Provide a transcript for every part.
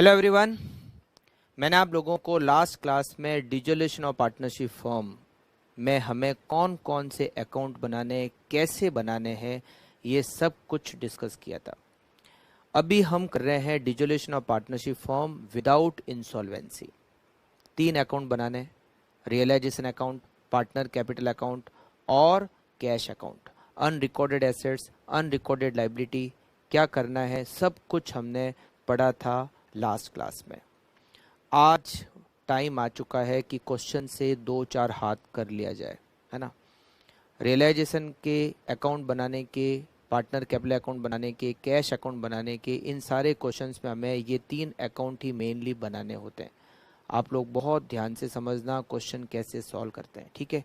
Hello everyone, मैंने आप लोगों को लास्ट क्लास में डिसोल्यूशन ऑफ पार्टनरशिप फर्म में हमें कौन कौन से अकाउंट बनाने, कैसे बनाने हैं, ये सब कुछ डिस्कस किया था। अभी हम कर रहे हैं dissolution of partnership firm without insolvency. 3 account बनाने, realisation account, partner capital account और cash account. Unrecorded assets, unrecorded liability, क्या करना है, सब कुछ हमने पढ़ा था लास्ट क्लास में। आज टाइम आ चुका है कि क्वेश्चन से 2-4 हाथ कर लिया जाए, है ना। रियलाइजेशन के अकाउंट बनाने के, पार्टनर कैपिटल अकाउंट बनाने के, कैश अकाउंट बनाने के, इन सारे क्वेश्चंस में हमें ये 3 अकाउंट ही मेनली बनाने होते हैं। आप लोग बहुत ध्यान से समझना क्वेश्चन कैसे सॉल्व करते हैं, ठीक है।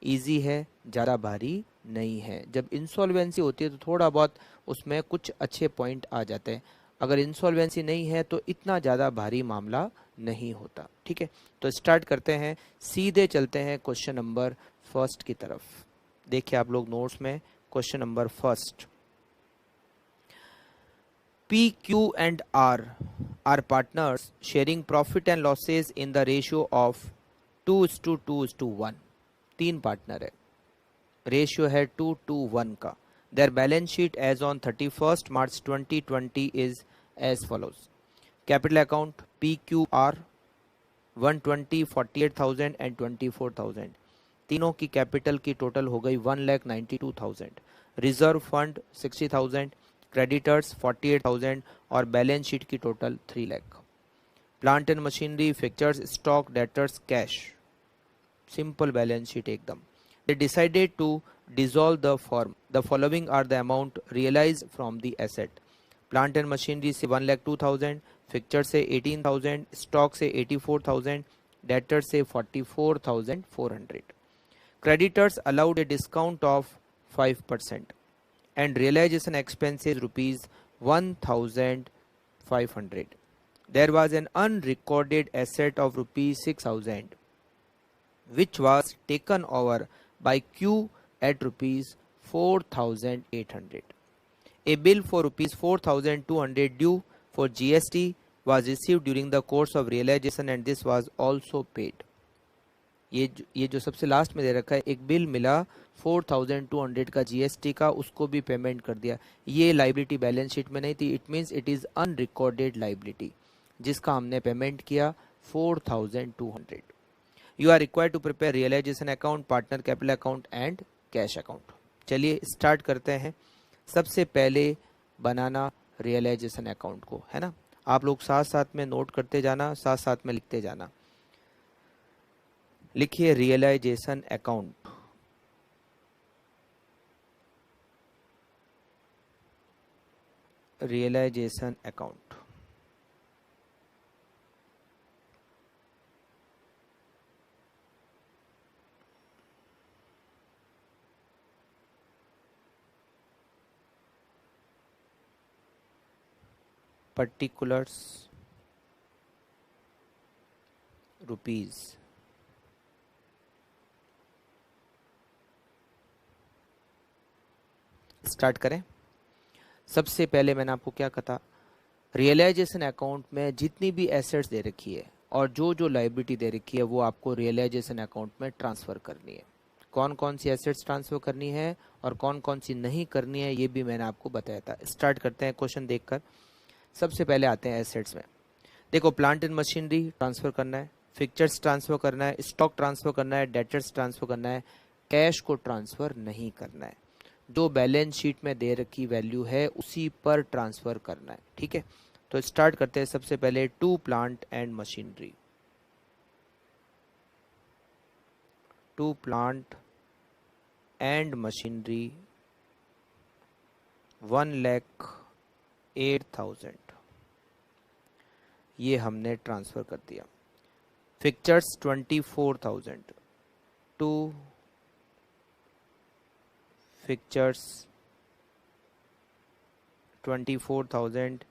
इजी है, ज़्यादा भारी नहीं है। जब इंसॉल्वेंसी होती है तो थोड़ा बहुत उसमें कुछ अच्छे पॉइंट आ जाते हैं। अगर इंसॉल्वेंसी नहीं है तो इतना ज़्यादा भारी मामला नहीं होता, ठीक है। तो स्टार्ट करते हैं, सीधे चलते हैं क्वेश्चन नंबर फर्स्ट की तरफ। देखिए आप लोग नोट्स में question number first. P, Q and R are partners sharing profit and losses in the ratio of 2:2:1। 3 partner है, रेशियो है 2:1 का। Their balance sheet as on 31 March 2020 is as follows. Capital account PQR 120, 48,000 and 24,000। तीनों की capital की total हो गई 1,92,000। Reserve fund 60,000, creditors 48,000 और balance sheet की total 3 lakh. Plant and machinery, fixtures, stock, debtors, cash. Simple balance sheet एकदम। They decided to dissolve the firm. The following are the amount realized from the asset. Plant and machinery से 1,02,000, fixture से 18,000, stock से 84,000, debtor से 44,400। Creditors allowed a discount of 5% and realization expenses rupees 1,500. There was an unrecorded asset of rupees 6,000 which was taken over by Q at rupees 4,800. A bill for rupees 4,200 due for GST was received during the course of realization and this was also paid. ये जो सबसे last में दे रखा है, एक bill मिला 4,200 का GST का, उसको भी पेमेंट कर दिया। ये लाइबिलिटी बैलेंस शीट में नहीं थी, it means it is unrecorded liability जिसका हमने पेमेंट किया 4,200। You are required to prepare realisation account, partner capital account and cash account. चलिए स्टार्ट करते हैं। सबसे पहले बनाना रियलाइजेशन अकाउंट को, है ना। आप लोग साथ साथ में नोट करते जाना, साथ साथ में लिखते जाना। लिखिए realisation account. Realisation account particulars rupees। Start करें। सबसे पहले मैंने आपको क्या कहा, रियलाइजेशन अकाउंट में जितनी भी एसेट्स दे रखी है और जो जो लाइबिलिटी दे रखी है वो आपको रियलाइजेशन अकाउंट में ट्रांसफ़र करनी है। कौन कौन सी एसेट्स ट्रांसफ़र करनी है और कौन कौन सी नहीं करनी है ये भी मैंने आपको बताया था। स्टार्ट करते हैं क्वेश्चन देखकर। सबसे पहले आते हैं एसेट्स में। देखो, प्लांट एंड मशीनरी ट्रांसफ़र करना है, फिक्चर्स ट्रांसफ़र करना है, स्टॉक ट्रांसफ़र करना है, डेटर्स ट्रांसफ़र करना है, कैश को ट्रांसफ़र नहीं करना है। जो बैलेंस शीट में दे रखी वैल्यू है उसी पर ट्रांसफ़र करना है, ठीक है। तो स्टार्ट करते हैं। सबसे पहले to plant and machinery. To plant and machinery 1,08,000 ये हमने ट्रांसफ़र कर दिया। फिक्चर्स 24,000, टू फिक्चर्स 24,000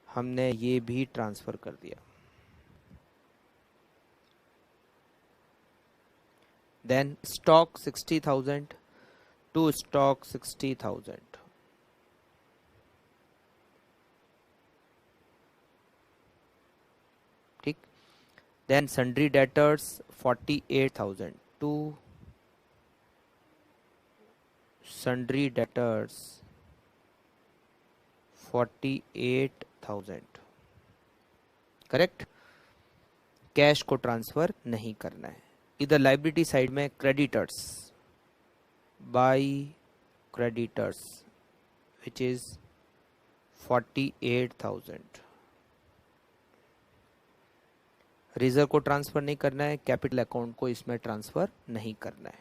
हमने ये भी ट्रांसफ़र कर दिया। Then stock 60,000, to stock 60,000। Then sundry debtors 48,000. To sundry debtors 48,000. Correct. Cash को ट्रांसफर नहीं करना है. इधर लाइबिलिटी साइड में creditors, by creditors which is 48,000. Reserve को ट्रांसफर नहीं करना है, कैपिटल अकाउंट को इसमें ट्रांसफर नहीं करना है.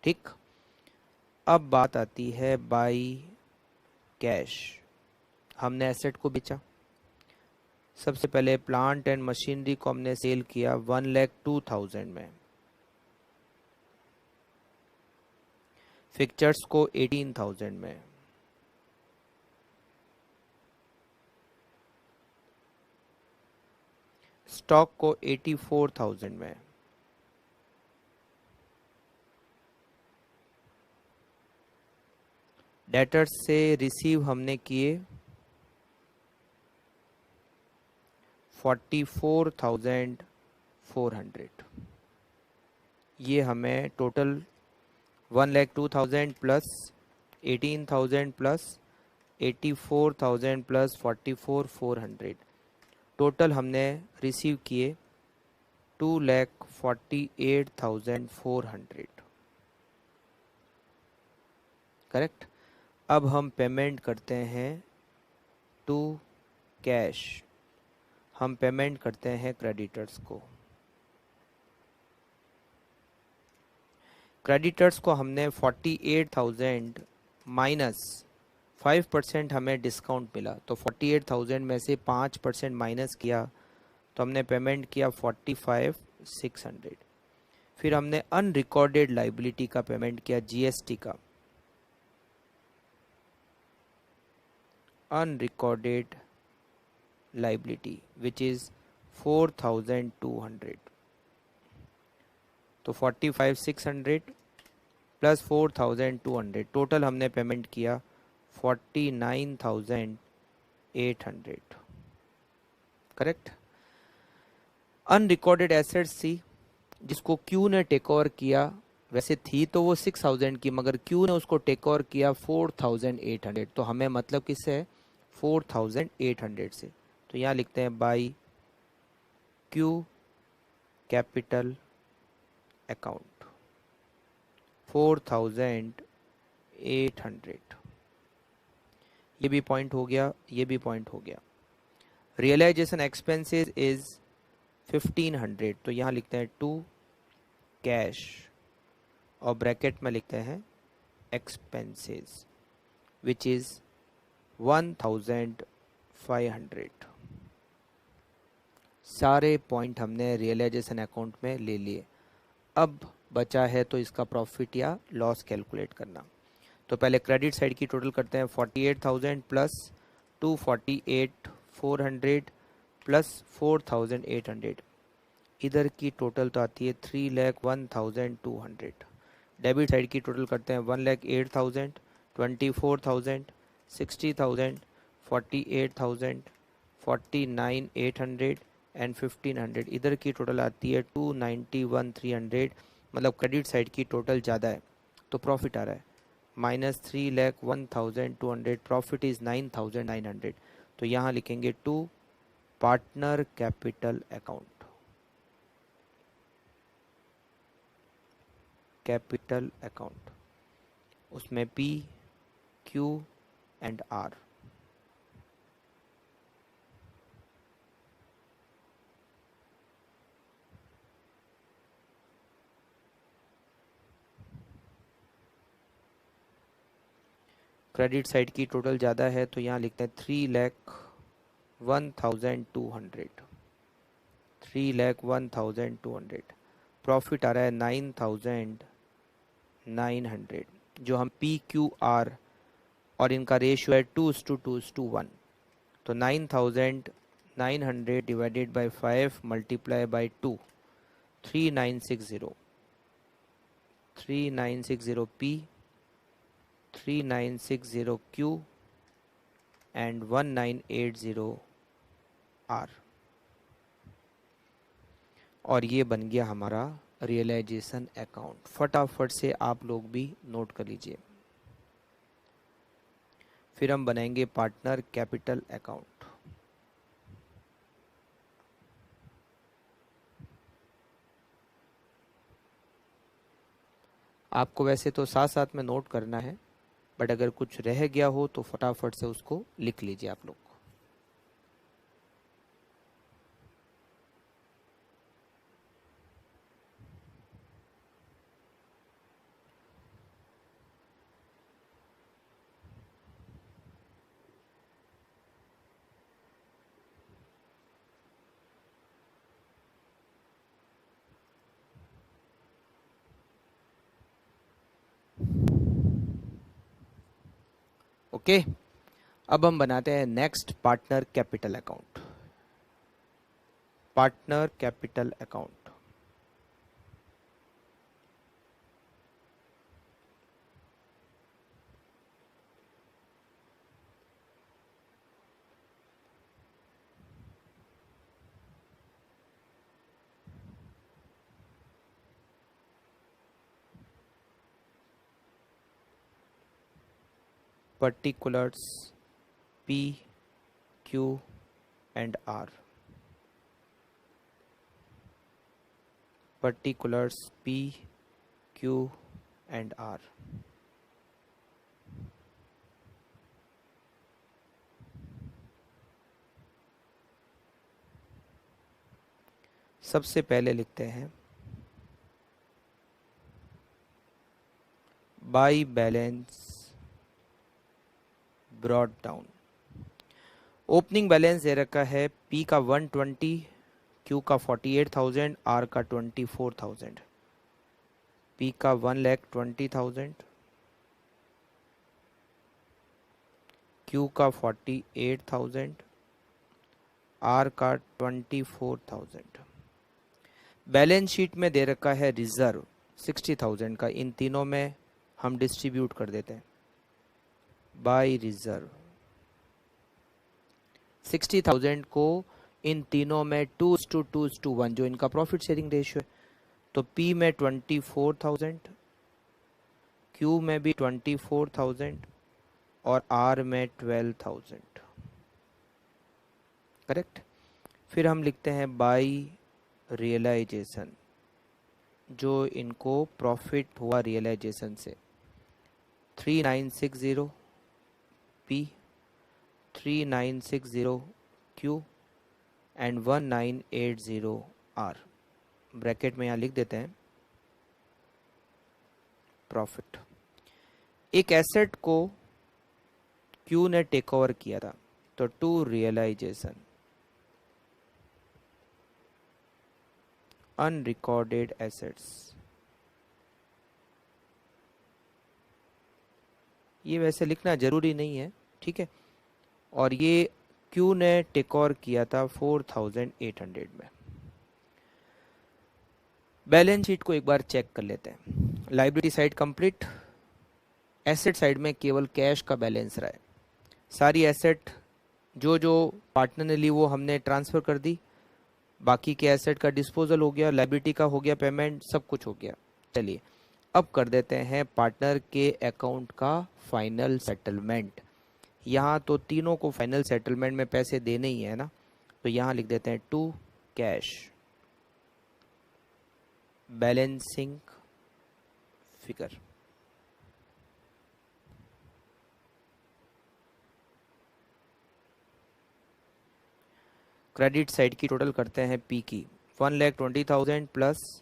ठीक. अब बात आती है बाई कैश. हमने एसेट को बेचा. सबसे पहले प्लांट एंड मशीनरी को हमने सेल किया 1,02,000 में. फिक्चर्स को 18,000 में. स्टॉक को 84,000 में. डेटर्स से रिसीव हमने किए 44,400. ये हमें total 1,02,000 plus 18,000 plus 84,000 plus 44,400 total हमने रिसीव किए 2,48,400. करेक्ट. अब हम पेमेंट करते हैं टू कैश. हम पेमेंट करते हैं क्रेडिटर्स को. क्रेडिटर्स को हमने 48,000 माइनस 5% हमें डिस्काउंट मिला, तो 48,000 में से 5% माइनस किया तो हमने पेमेंट किया 45,600. फिर हमने अनरिकॉर्डेड लाइबिलिटी का पेमेंट किया, जीएसटी का. Unrecorded liability which is 4,200. तो 45,600 प्लस 4,200 टोटल हमने पेमेंट किया 49,800. करेक्ट. अनरिकॉर्डेड एसेट्स थी जिसको क्यू ने टेक ओवर किया. वैसे थी तो वो 6,000 की, मगर क्यू ने उसको टेक ओवर किया 4,800. तो हमें मतलब किससे है? 4,800 से. तो यहाँ लिखते हैं बाई क्यू कैपिटल अकाउंट 4,800. ये भी पॉइंट हो गया, ये भी पॉइंट हो गया. Realisation expenses is 1,500. तो यहाँ लिखते हैं टू कैश और ब्रैकेट में लिखते हैं एक्सपेंसेस विच इज 1,500. सारे पॉइंट हमने रियलाइजेशन अकाउंट में ले लिए. अब बचा है तो इसका प्रॉफिट या लॉस कैलकुलेट करना. तो पहले क्रेडिट साइड की टोटल करते हैं 48,000 प्लस 248,400 प्लस 4,800. इधर की टोटल तो आती है 3,01,200. डेबिट साइड की टोटल करते हैं 1,08,000, 24,000, 60,000, 48,000, 49,800 एंड 1,500. इधर की टोटल आती है 291,300. मतलब क्रेडिट साइड की टोटल ज़्यादा है तो प्रॉफिट आ रहा है -3,01,200. Profit is 9,900. तो यहाँ लिखेंगे to partner capital account. Capital account उसमें P, Q and R. Credit side की टोटल ज़्यादा है तो यहाँ लिखते हैं 3,01,200. 3,01,200. प्रॉफिट आ रहा है 9,900. जो हम PQR और इनका रेशियो है 2:1. तो 9,900 divided by 5 multiply by 2, 3,960. 3,960 P, 3,960 Q and 1,980 R. और ये बन गया हमारा रियलाइजेशन अकाउंट। फटाफट से आप लोग भी नोट कर लीजिए। फिर हम बनाएंगे पार्टनर कैपिटल अकाउंट। आपको वैसे तो साथ साथ में नोट करना है, बट अगर कुछ रह गया हो तो फटाफट से उसको लिख लीजिए आप लोग। ओके, अब हम बनाते हैं next partner capital account. Partner capital account. particulars P, Q and R. particulars P, Q and R. सबसे पहले लिखते हैं by balance brought down. Opening balance दे रखा है P का 120, Q का 48,000, R का 24,000। P का 1,20,000, Q का 48,000, R का 24,000। बैलेंस शीट में दे रखा है रिजर्व 60,000 का। इन तीनों में हम डिस्ट्रीब्यूट कर देते हैं बाय रिजर्व। 60,000 को इन तीनों में 2:2:1 जो इनका प्रॉफिट शेयरिंग रेशियो है, तो P में 24,000, Q में भी 24,000 और R में 12,000। करेक्ट। फिर हम लिखते हैं बाई रियलाइजेशन, जो इनको प्रॉफिट हुआ रियलाइजेशन से 3960 P, 3960 Q and 1980 R। Bracket में यहाँ लिख देते हैं प्रॉफिट। एक एसेट को Q ने टेक ओवर किया था, तो टू रियलाइजेशन अनरिकॉर्डेड एसेट्स। ये वैसे लिखना जरूरी नहीं है, ठीक है। और ये Q ने टेक ओवर किया था 4,800 में। बैलेंस शीट को एक बार चेक कर लेते हैं। Liability side complete, asset side में केवल कैश का बैलेंस रहा है। सारी एसेट जो जो पार्टनर ने ली वो हमने ट्रांसफर कर दी, बाकी के एसेट का डिस्पोजल हो गया, लाइबिलिटी का हो गया पेमेंट, सब कुछ हो गया। चलिए अब कर देते हैं पार्टनर के अकाउंट का फाइनल सेटलमेंट। यहाँ तो तीनों को फाइनल सेटलमेंट में पैसे देने ही है ना, तो यहाँ लिख देते हैं to cash balancing figure. Credit side की टोटल करते हैं P की 1,20,000 plus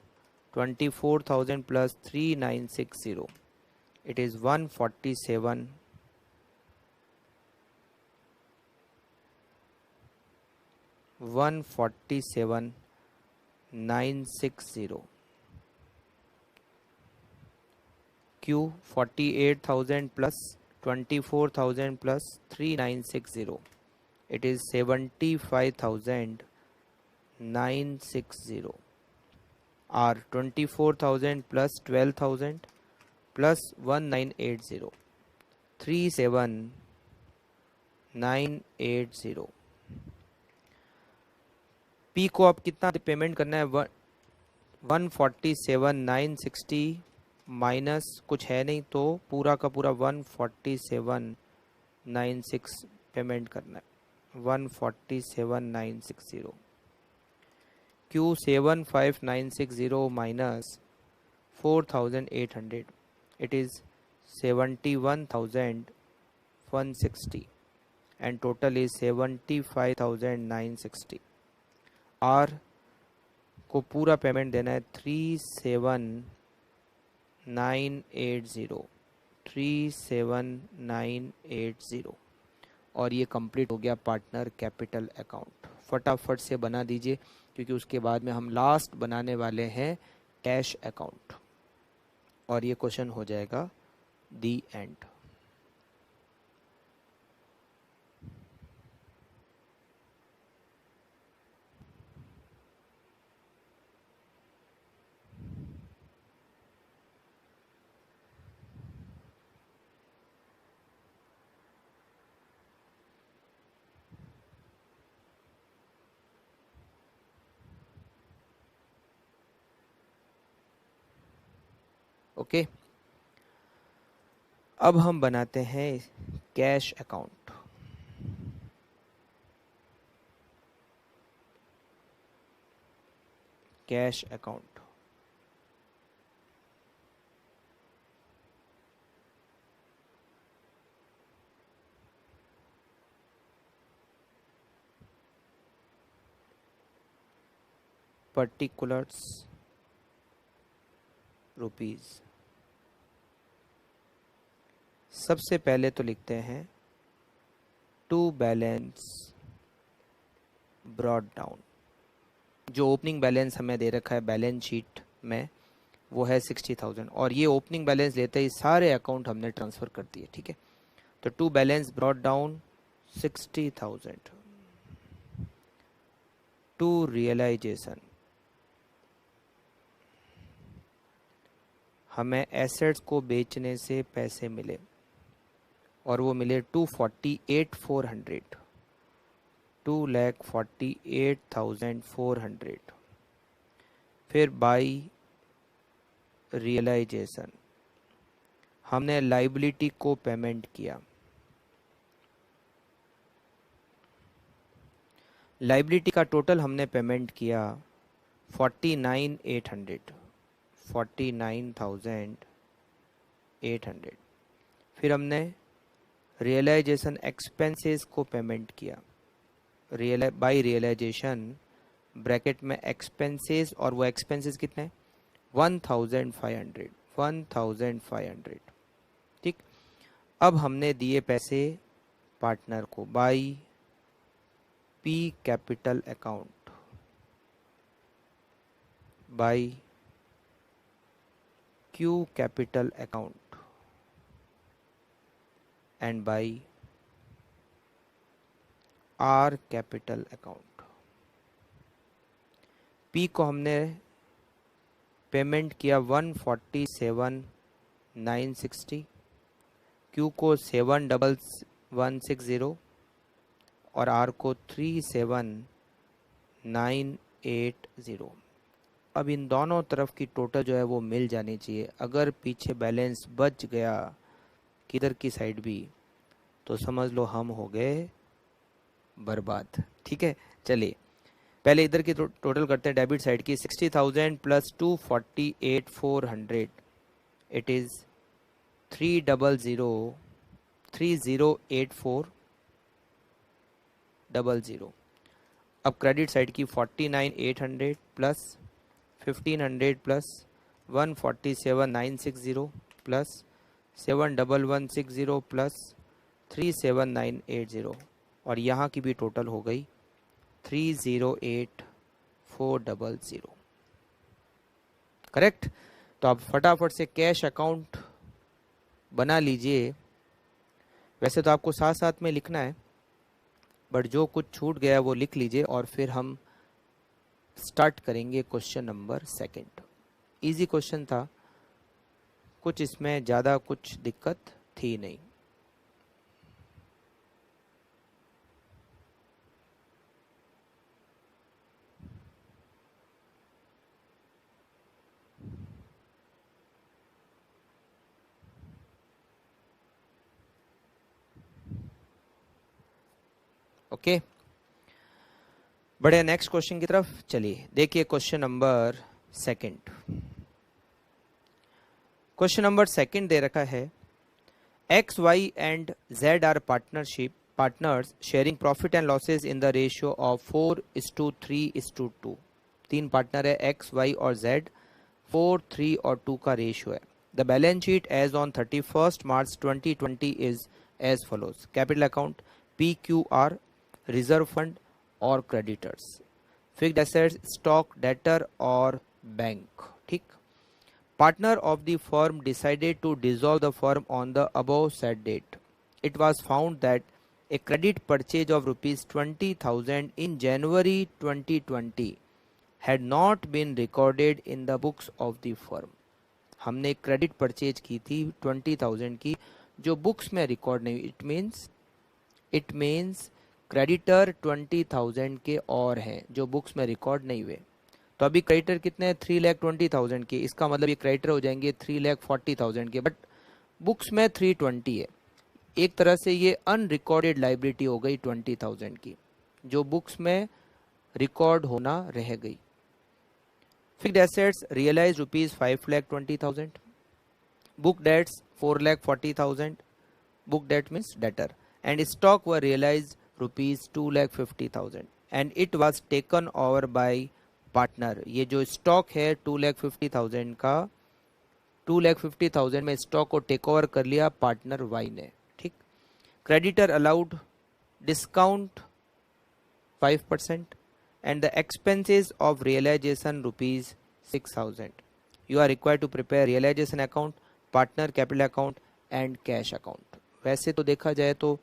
24,000 plus 3,960, it is 147 147,960। Q 48,000 plus 24,000 plus 3,960, it is 75,960। R 24,000 plus 12,000 plus 1,980, 37,980। P को अब कितना पेमेंट करना है 147,960 माइनस कुछ है नहीं तो पूरा का पूरा 147,960 पेमेंट करना है। 147,960 Q75960 minus 4,800 it is 71,160 and total is 75,960। R को पूरा पेमेंट देना है 37,980 और ये कंप्लीट हो गया पार्टनर कैपिटल अकाउंट। फटाफट से बना दीजिए क्योंकि उसके बाद में हम लास्ट बनाने वाले हैं कैश अकाउंट और ये क्वेश्चन हो जाएगा दी एंड। ओके, अब हम बनाते हैं cash account. Cash account particulars rupees. सबसे पहले तो लिखते हैं टू बैलेंस ब्रॉट डाउन। जो ओपनिंग बैलेंस हमें दे रखा है बैलेंस शीट में वो है 60,000 और ये ओपनिंग बैलेंस लेते ही सारे अकाउंट हमने ट्रांसफ़र कर दिए। ठीक है, तो to balance brought down 60,000 to realisation. हमें एसेट्स को बेचने से पैसे मिले और वो मिले 248,400 2,48,400। फिर बाई रियलाइजेशन हमने लाइबिलिटी को पेमेंट किया। लाइबिलिटी का टोटल हमने पेमेंट किया 49,800 49,800। फिर हमने रियलाइजेशन एक्सपेंसेस को पेमेंट किया। बाई रियलाइजेशन ब्रैकेट में एक्सपेंसेस और वो एक्सपेंसेस कितने 1,500। ठीक, अब हमने दिए पैसे पार्टनर को by P capital account by Q capital account and by are capital account. P को हमने पेमेंट किया 147,960, क्यू को 7,160 और आर को 37,980। अब इन दोनों तरफ की टोटल जो है वो मिल जानी चाहिए। अगर पीछे बैलेंस बच गया किधर की साइड भी तो समझ लो हम हो गए बर्बाद। ठीक है, चलिए पहले इधर की टोटल करते हैं। डेबिट साइड की 60,000 प्लस 248,400 इट इज 300,308400। अब क्रेडिट साइड की 49,800 प्लस 1,500 प्लस 147,960 प्लस 7,160 प्लस 37,980 और यहाँ की भी टोटल हो गई 308,400। करेक्ट। तो आप फटाफट से कैश अकाउंट बना लीजिए। वैसे तो आपको साथ साथ में लिखना है बट जो कुछ छूट गया वो लिख लीजिए और फिर हम स्टार्ट करेंगे क्वेश्चन नंबर 2। इजी क्वेश्चन था, कुछ इसमें ज़्यादा कुछ दिक्कत थी नहीं। ओके, बढ़े नेक्स्ट क्वेश्चन की तरफ। चलिए देखिए question number second. Question number second दे रखा है X Y and Z are partners sharing profit and losses in the ratio of 4:3:2। तीन पार्टनर है एक्स वाई और जेड, 4, 3 और 2 का रेशियो है। The balance sheet as on 31 March 2020 is as follows. Capital account P Q R, reserve fund और creditors, fixed assets, stock, debtor और bank. ठीक, partner of the firm decided to dissolve the firm on the above said date. It was found that a credit purchase of rupees 20,000 in January 2020 had not been recorded in the books of the firm. हमने credit purchase की थी 20,000 की, जो books में record नहीं हुई। It means creditor 20,000 के और हैं जो बुक्स में रिकॉर्ड नहीं हुए। तो अभी क्रेडिटर कितने हैं? 3,20,000 के। इसका मतलब ये क्रेडिटर हो जाएंगे 3,40,000 के, बट बुक्स में 320 है। एक तरह से ये अनरिकॉर्डेड लाइबिलिटी हो गई 20,000 की, जो बुक्स में रिकॉर्ड होना रह गई। Fixed assets realise rupees 5,20,000, book debts 4,40,000, book debt means debtor, and stock were realise rupees 2,50,000 and it was taken over by partner. ये जो स्टॉक है 2,50,000 का, 2,50,000 में स्टॉक को टेक ओवर कर लिया पार्टनर वाई ने। ठीक, creditor allowed discount 5% and the expenses of realisation rupees 6,000। You are required to prepare realisation account, partner capital account and cash account. वैसे तो देखा जाए तो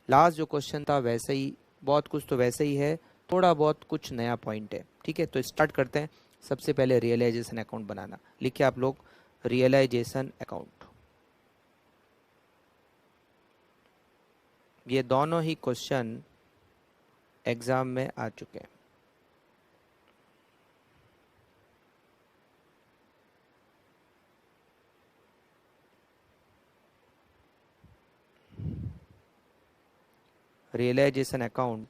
लास्ट जो क्वेश्चन था वैसे ही, बहुत कुछ तो वैसे ही है, थोड़ा बहुत कुछ नया पॉइंट है। ठीक है, तो स्टार्ट करते हैं। सबसे पहले रियलाइजेशन अकाउंट बनाना। लिखिए आप लोग रियलाइजेशन अकाउंट। ये दोनों ही क्वेश्चन एग्जाम में आ चुके हैं। रियलाइजेशन अकाउंट,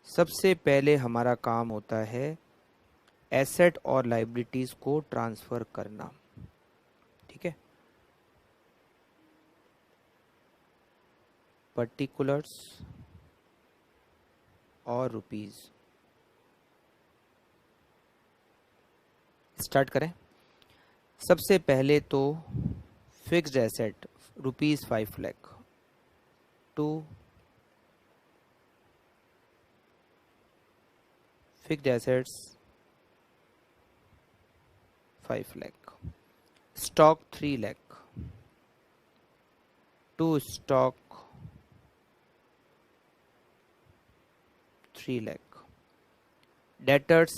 सबसे पहले हमारा काम होता है एसेट और लाइबिलिटीज को ट्रांसफर करना। ठीक है, पर्टिकुलर्स और रुपीज। स्टार्ट करें। सबसे पहले तो fixed asset rupees 5 lakh to fixed assets 5 lakh, stock 3 lakh to stock 3 lakh, debtors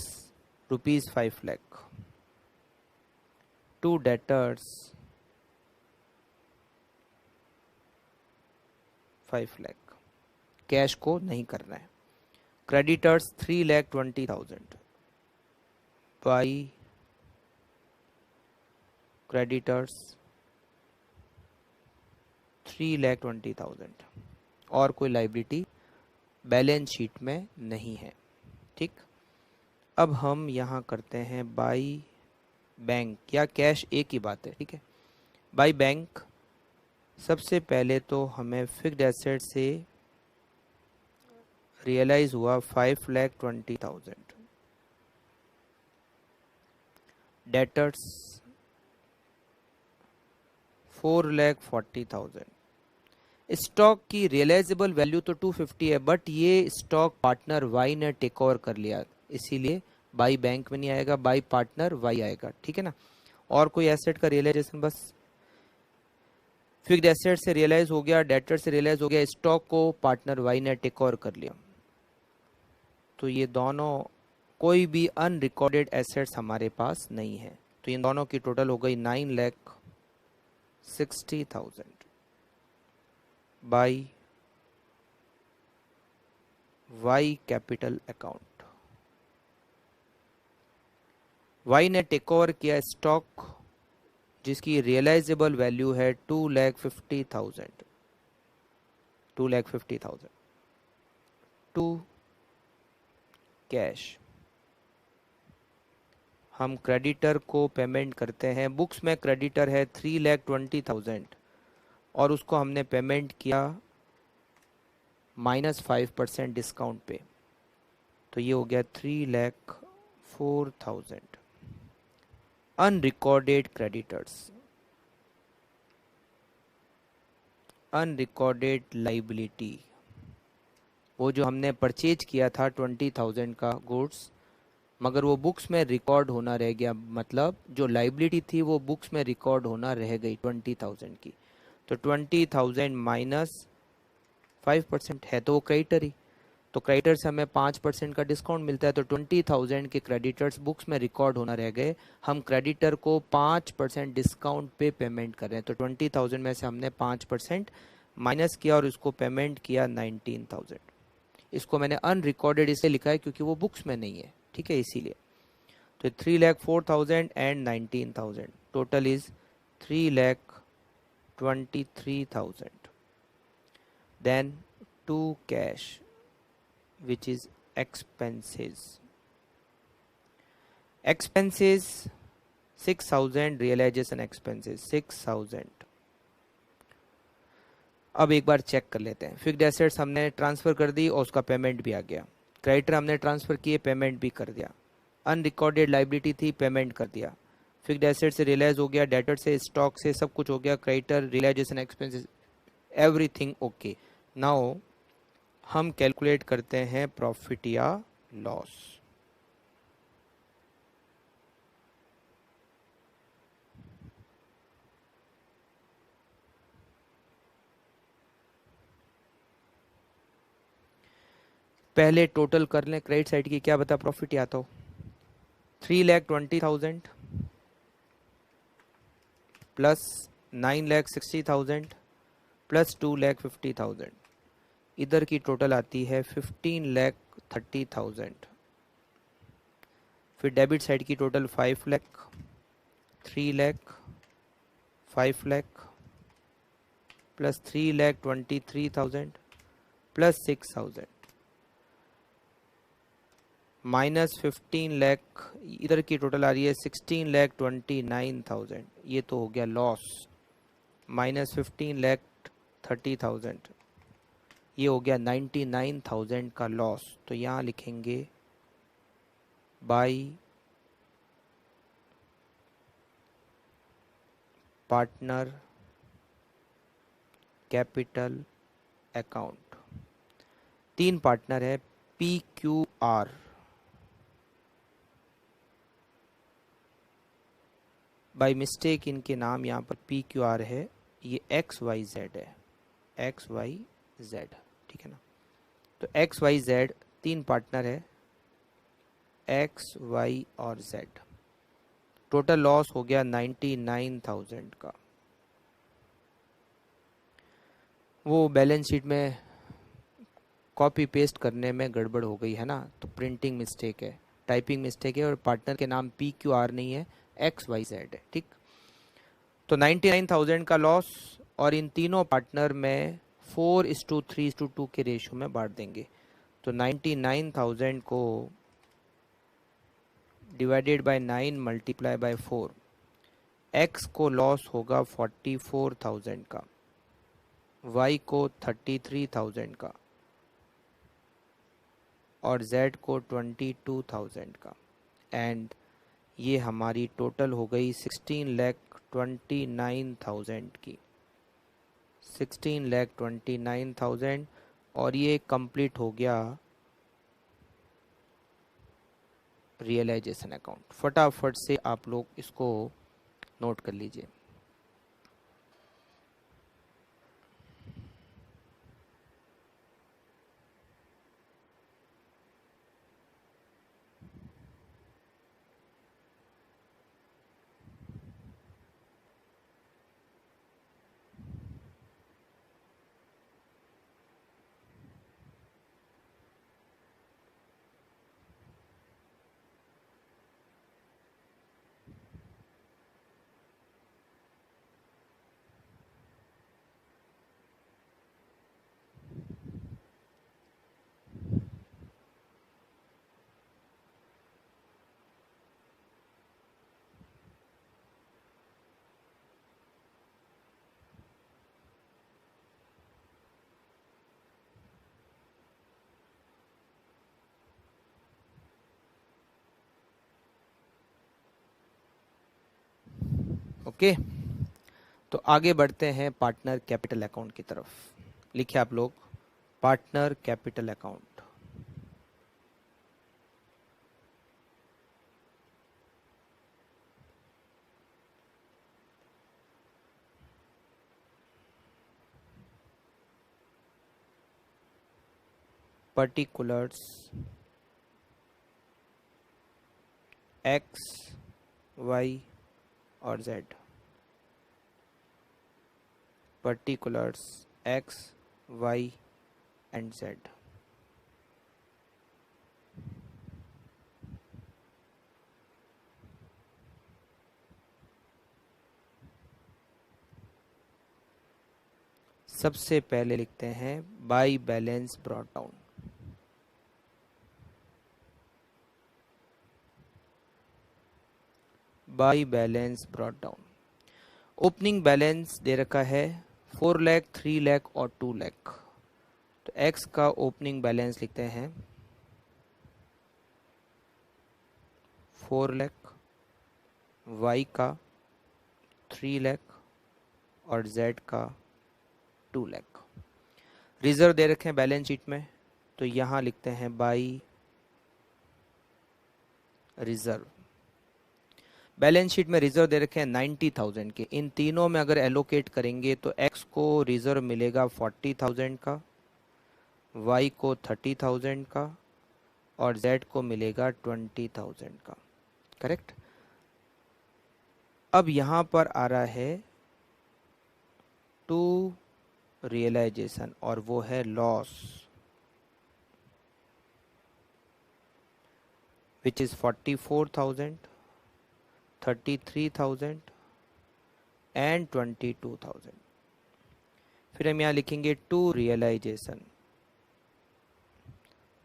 rupees 5 lakh to debtors 5 lakh. Cash को नहीं करना है। क्रेडिटर्स 3,20,000 बाई क्रेडिटर्स 3,20,000 और कोई लाइबिलिटी बैलेंस शीट में नहीं है। ठीक, अब हम यहाँ करते हैं बाई बैंक या कैश, एक ही बात है। ठीक है, बाई बैंक। सबसे पहले तो हमें फिक्स्ड एसेट से रियलाइज हुआ 5,20,000, डेटर्स 4,40,000। स्टॉक की रियलाइजेबल वैल्यू तो 250 है, बट ये स्टॉक पार्टनर वाई ने टेक ओवर कर लिया, इसीलिए बाई बैंक में नहीं आएगा, बाई पार्टनर वाई आएगा। ठीक है ना, और कोई एसेट का रियलाइजेशन, बस फिक्स्ड एसेट से रियलाइज हो गया, डेटर से रियलाइज हो गया, स्टॉक को पार्टनर वाई ने टेक ओवर कर लिया। तो ये दोनों, कोई भी अनरिकॉर्डेड एसेट्स हमारे पास नहीं है, तो इन दोनों की टोटल हो गई 9,60,000 by Y capital account. Y ने टेक ओवर किया स्टॉक जिसकी रियलाइजेबल वैल्यू है 2,50,000, 2,50,000 टू कैश। हम क्रेडिटर को पेमेंट करते हैं। बुक्स में क्रेडिटर है 3,20,000 और उसको हमने पेमेंट किया -5% डिस्काउंट पे, तो ये हो गया 3,04,000। अनरिकॉर्डेड क्रेडिटर्स, अनरिकॉर्डेड लाइबिलिटी, वो जो हमने परचेज किया था 20,000 का गुड्स, मगर वो बुक्स में रिकॉर्ड होना रह गया, मतलब जो लाइबिलिटी थी वो बुक्स में रिकॉर्ड होना रह गई 20,000 की। तो 20,000 -5% है तो वो क्रेडिटर ही, तो क्रेडिटर से हमें 5% का डिस्काउंट मिलता है। तो 20,000 के क्रेडिटर्स बुक्स में रिकॉर्ड होना रह गए, हम क्रेडिटर को 5% डिस्काउंट पे पेमेंट कर रहे हैं। तो 20,000 में से हमने 5% माइनस किया और उसको पेमेंट किया 19,000। इसको मैंने अनरिकॉर्डेड इसलिए लिखा है क्योंकि वो बुक्स में नहीं है, ठीक है, इसीलिए। तो 3,04,000 and 19,000, total is 3,23,000। Then to cash which is expenses. Expenses 6,000, realization expenses 6,000। अब एक बार चेक कर लेते हैं। फिक्स्ड एसेट्स हमने ट्रांसफर कर दी और उसका पेमेंट भी आ गया। क्रेडिटर हमने ट्रांसफर किए, पेमेंट भी कर दिया। अनरिकॉर्डेड लाइबिलिटी थी, पेमेंट कर दिया। फिक्स्ड एसेट से रियलाइज हो गया, डेटर से, स्टॉक से, सब कुछ हो गया। Creditor, realisation expenses, everything okay. Now हम कैलकुलेट करते हैं प्रॉफिट या लॉस। पहले टोटल कर लें क्रेडिट साइड की, क्या बता प्रॉफिट आता हो। 3,20,000 प्लस 9,60,000 प्लस 2,50,000, इधर की टोटल आती है 15,30,000। फिर डेबिट साइड की total 5 lakh, 3 lakh, 5 lakh plus 3,23,000 plus 6,000 minus 15 lakh, इधर की टोटल आ रही है 16,29,000। ये तो हो गया लॉस। माइनस 15,30,000, ये हो गया 99,000 का लॉस। तो यहाँ लिखेंगे bye partner capital account. 3 partner है, PQR, बाय मिस्टेक इनके नाम यहाँ पर PQR है, ये XYZ है, XYZ, ठीक है ना। तो XYZ 3 पार्टनर है, X, Y और Z। टोटल लॉस हो गया 99,000 का। वो बैलेंस शीट में कॉपी पेस्ट करने में गड़बड़ हो गई है ना, तो प्रिंटिंग मिस्टेक है, टाइपिंग मिस्टेक है, और पार्टनर के नाम PQR नहीं है, XYZ है, ठीक। तो 99,000 का लॉस, और इन तीनों पार्टनर में 4:3:2 के रेशियो में बांट देंगे। तो 99,000 को divided by 9 multiply by 4, X को लॉस होगा 44,000 का, Y को 33,000 का और Z को 22,000 का। एंड ये हमारी टोटल हो गई 16,29,000 की, 16,29,000। और ये कंप्लीट हो गया रियलाइजेशन अकाउंट। फटाफट से आप लोग इसको नोट कर लीजिए। ओके, तो आगे बढ़ते हैं पार्टनर कैपिटल अकाउंट की तरफ। लिखिए आप लोग, partner capital account. Particulars X, Y और Z. Particulars X, Y and Z. सबसे पहले लिखते हैं by balance brought down. By balance brought down. Opening balance दे रखा है 4 लाख, 3 लाख और 2 लाख। तो एक्स का ओपनिंग बैलेंस लिखते हैं 4 लाख, वाई का 3 लाख और जेड का 2 लाख। रिजर्व दे रखे हैं बैलेंस शीट में, तो यहाँ लिखते हैं बाई रिजर्व। बैलेंस शीट में रिजर्व दे रखे हैं 90,000 के। इन तीनों में अगर एलोकेट करेंगे तो एक्स को रिजर्व मिलेगा 40,000 का, वाई को 30,000 का और जेड को मिलेगा 20,000 का। करेक्ट। अब यहाँ पर आ रहा है टू रियलाइजेशन और वो है लॉस, विच इज 44,000, 33,000 एंड 22,000। फिर हम यहाँ लिखेंगे टू रियलाइजेशन।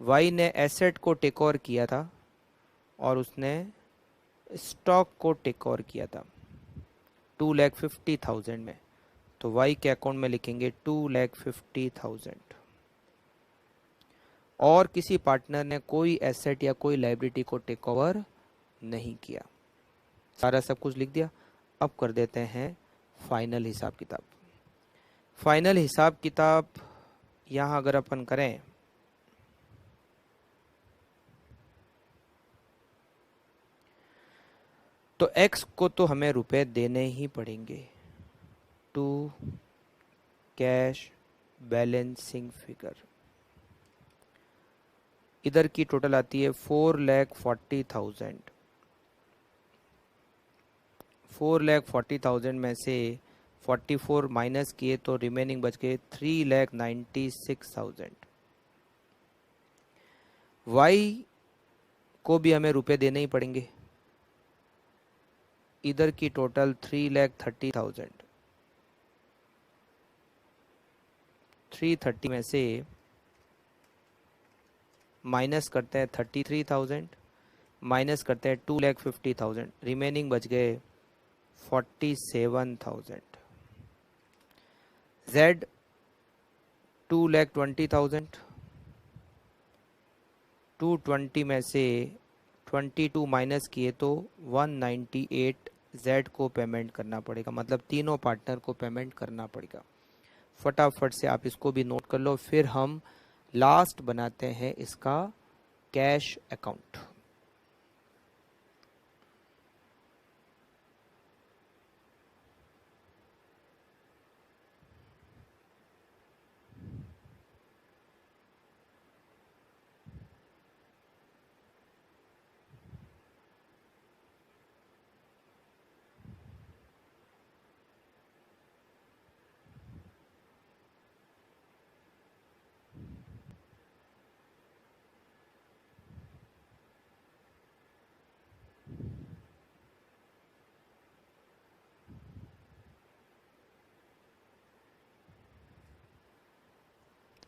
वाई ने एसेट को टेक ओवर किया था और उसने स्टॉक को टेक ओवर किया था 2,50,000 में, तो वाई के अकाउंट में लिखेंगे 2,50,000। और किसी पार्टनर ने कोई एसेट या कोई लायबिलिटी को टेक ओवर नहीं किया। सारा सब कुछ लिख दिया। अब कर देते हैं फाइनल हिसाब किताब। फाइनल हिसाब किताब यहाँ अगर अपन करें तो एक्स को तो हमें रुपए देने ही पड़ेंगे। टू कैश बैलेंसिंग फिगर, इधर की टोटल आती है 4,40,000। 4,40,000 में से 44 माइनस किए तो रिमेनिंग बच गए 3,96,000। वाई को भी हमें रुपए देने ही पड़ेंगे। इधर की टोटल 3,30,000। 330 में से माइनस करते हैं 33,000, माइनस करते हैं 2,50,000, रिमेनिंग बच गए 47,000। जेड 2,20,000। 220 में से 22 माइनस किए तो 198 जेड को पेमेंट करना पड़ेगा, मतलब तीनों पार्टनर को पेमेंट करना पड़ेगा। फटाफट से आप इसको भी नोट कर लो, फिर हम लास्ट बनाते हैं इसका कैश अकाउंट।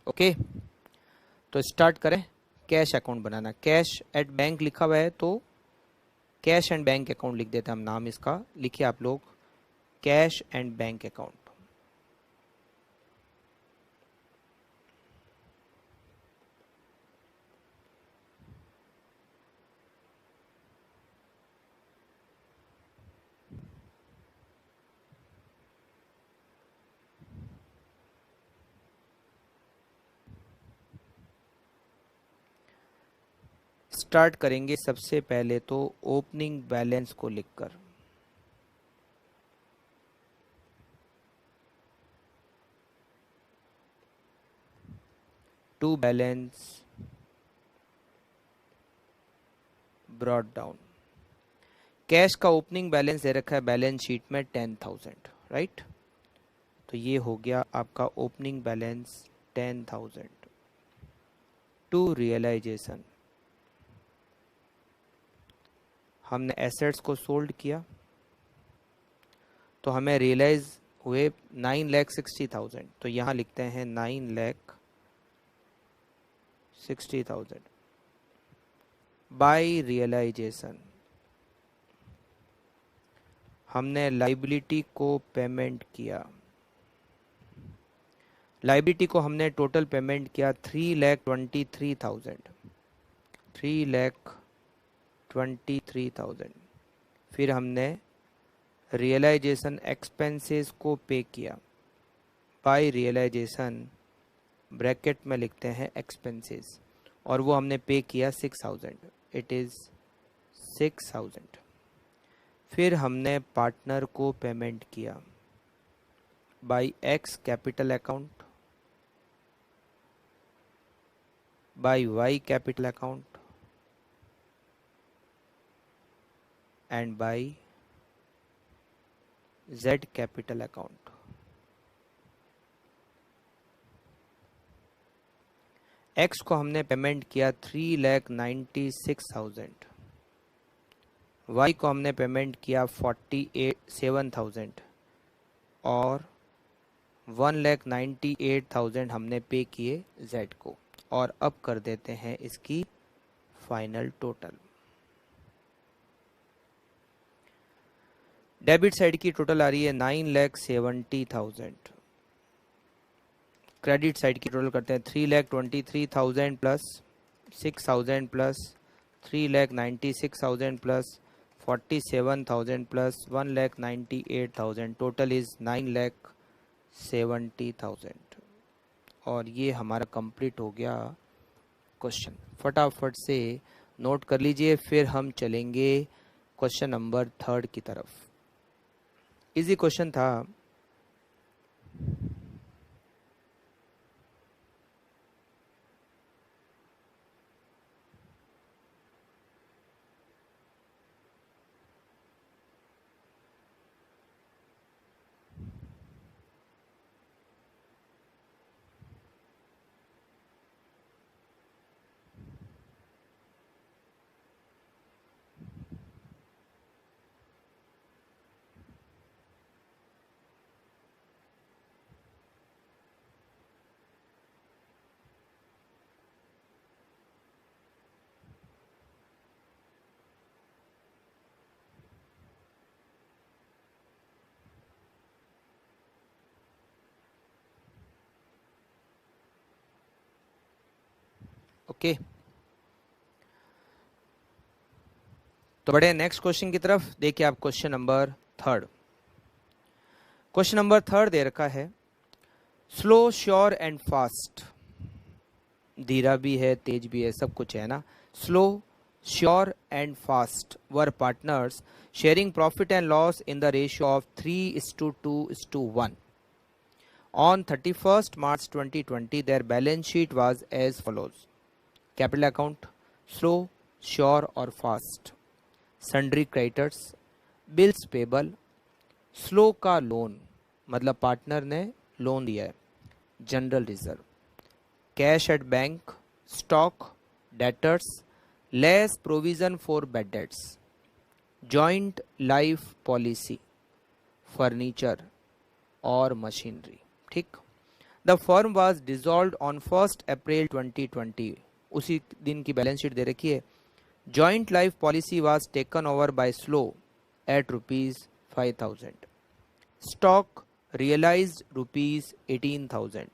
ओके, तो स्टार्ट करें cash account banana. Cash at bank लिखा हुआ है तो कैश एंड बैंक अकाउंट लिख देते हैं हम, नाम इसका। लिखिए आप लोग cash and bank account. Start करेंगे सबसे पहले तो ओपनिंग बैलेंस को लिखकर। To balance brought down. Cash का ओपनिंग बैलेंस दे रखा है बैलेंस शीट में 10,000, राइट। तो ये हो गया आपका ओपनिंग बैलेंस 10,000। टू रियलाइजेशन, हमने एसेट्स को सोल्ड किया तो हमें रियलाइज हुए 9,60,000। तो यहाँ लिखते हैं 9,60,000 बाय रियलाइजेशन। हमने लाइबिलिटी को पेमेंट किया, लाइबिलिटी को हमने टोटल पेमेंट किया 3,23,000, 3,23,000। फिर हमने रियलाइजेशन एक्सपेंसेस को पे किया बाय रियलाइजेशन, ब्रैकेट में लिखते हैं एक्सपेंसेस, और वो हमने पे किया 6,000, इट इज़ 6,000। फिर हमने पार्टनर को पेमेंट किया by X capital account, by Y capital account and by Z capital account. X को हमने पेमेंट किया 3,96,000, वाई को हमने पेमेंट किया 47,000 और 1,98,000 हमने पे किए जेड को। और अब कर देते हैं इसकी फाइनल टोटल। डेबिट साइड की टोटल आ रही है 9,70,000, क्रेडिट साइड की टोटल करते हैं 3,23,000 plus 6,000 plus 3,96,000 plus 47,000 plus 1,98,000, total is 9,70,000। और ये हमारा कंप्लीट हो गया क्वेश्चन। फटाफट से नोट कर लीजिए, फिर हम चलेंगे क्वेश्चन नंबर 3 की तरफ। इजी क्वेश्चन था। ओके, तो बढ़े नेक्स्ट क्वेश्चन की तरफ। देखिए आप क्वेश्चन नंबर 3। क्वेश्चन नंबर 3 दे रखा है स्लो, श्योर एंड फास्ट। धीरा भी है, तेज भी है, सब कुछ है ना। Slow, sure and fast were partners sharing profit and loss in the ratio of 3:2:1. On 31st March 2020, their balance sheet was as follows. Capital account, slow, sure और fast. Sundry creditors, bills payable. Slow का loan मतलब partner ने loan दिया है, general reserve, cash at bank, stock, debtors, less provision for bad debts, joint life policy, furniture और machinery. ठीक। The firm was dissolved on 1 April 2020, उसी दिन की बैलेंस शीट दे रखी है। Joint life policy was taken over by Slow at ₹5,000. Stock realised ₹18,000.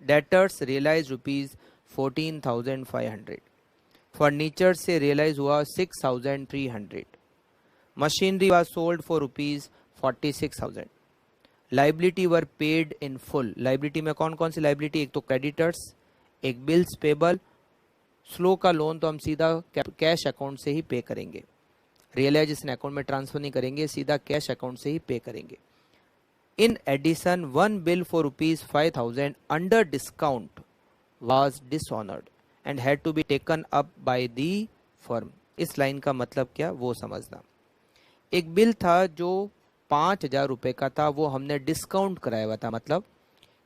Debtors realise ₹14,500. Furniture से realise हुआ 6,300. Machinery was sold for ₹46,000. Liability were paid in full. Liability में कौन कौन सी लाइबिलिटी, एक तो क्रेडिटर्स, एक बिल्स पेबल, स्लो का लोन तो हम सीधा कैश अकाउंट से ही पे करेंगे, रियलाइजेशन अकाउंट में ट्रांसफर नहीं करेंगे, सीधा कैश अकाउंट से ही पे करेंगे। In addition one bill for ₹5,000 under discount was dishonored and had to be taken up by the firm। इस लाइन का मतलब क्या वो समझना। एक बिल था जो 5,000 रुपये का था, वो हमने डिस्काउंट कराया हुआ था, मतलब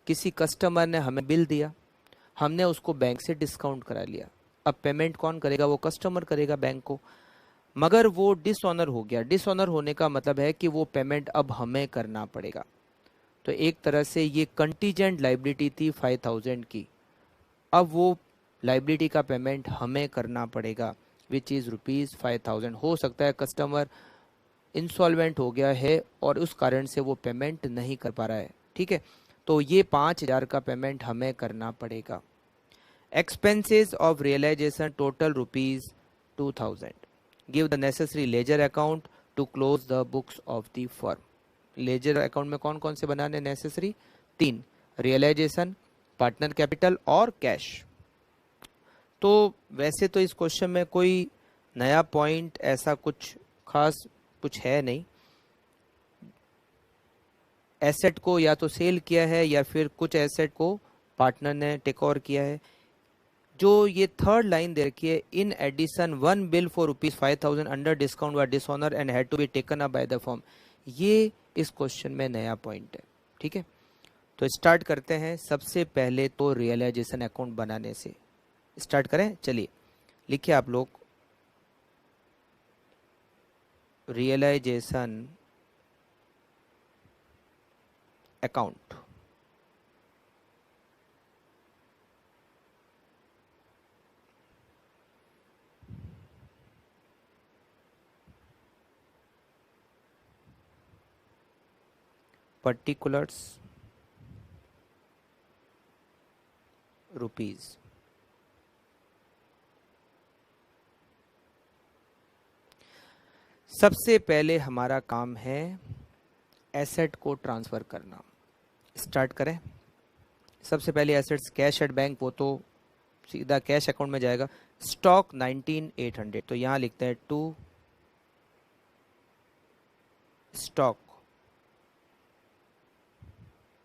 किसी कस्टमर ने हमें बिल दिया, हमने उसको बैंक से डिस्काउंट करा लिया। अब पेमेंट कौन करेगा? वो कस्टमर करेगा बैंक को, मगर वो डिसऑनर हो गया। डिसऑनर होने का मतलब है कि वो पेमेंट अब हमें करना पड़ेगा। तो एक तरह से ये कंटीजेंट लाइबिलिटी थी 5,000 की, अब वो लाइबिलिटी का पेमेंट हमें करना पड़ेगा, विच इज़ ₹5,000। हो सकता है कस्टमर इंसॉल्वेंट हो गया है और उस कारण से वो पेमेंट नहीं कर पा रहा है, ठीक है, तो ये 5,000 का पेमेंट हमें करना पड़ेगा। Expenses of realisation total ₹2,000। Give the necessary ledger account to close the books of the firm. Ledger account में कौन कौन से बनाने नेसेसरी? 3, रियलाइजेशन, पार्टनर कैपिटल और कैश। तो वैसे तो इस क्वेश्चन में कोई नया पॉइंट ऐसा कुछ खास कुछ है नहीं, एसेट को या तो सेल किया है या फिर कुछ एसेट को पार्टनर ने टेक ओवर किया है। जो ये थर्ड लाइन दे रखी है, in addition one bill for ₹5,000 under discount व dishonour and had to be taken up by the firm, ये इस क्वेश्चन में नया पॉइंट है, ठीक है। तो स्टार्ट करते हैं। सबसे पहले तो रियलाइजेशन अकाउंट बनाने से स्टार्ट करें। चलिए लिखिए आप लोग, रियलाइजेशन अकाउंट। Particulars rupees. सबसे पहले हमारा काम है एसेट को ट्रांसफर करना। स्टार्ट करें। सबसे पहले एसेट्स कैश एट बैंक, वो तो सीधा कैश अकाउंट में जाएगा। स्टॉक 19,800, तो यहां लिखते हैं टू स्टॉक